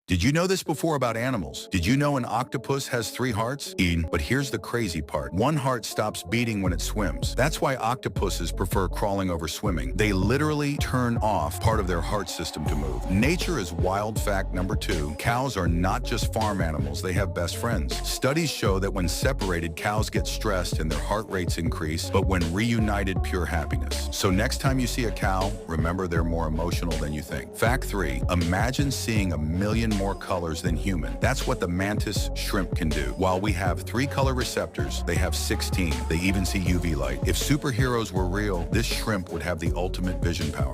Did you know this before about animals? Did you know an octopus has 3 hearts? But here's the crazy part. One heart stops beating when it swims. That's why octopuses prefer crawling over swimming. They literally turn off part of their heart system to move. Nature is wild fact number 2. Cows are not just farm animals, they have best friends. Studies show that when separated, cows get stressed and their heart rates increase, but when reunited, pure happiness. So next time you see a cow, remember they're more emotional than you think. Fact 3. Imagine seeing a million more colors than human. That's what the mantis shrimp can do. While we have 3 color receptors, they have 16. They even see UV light. If superheroes were real, this shrimp would have the ultimate vision power.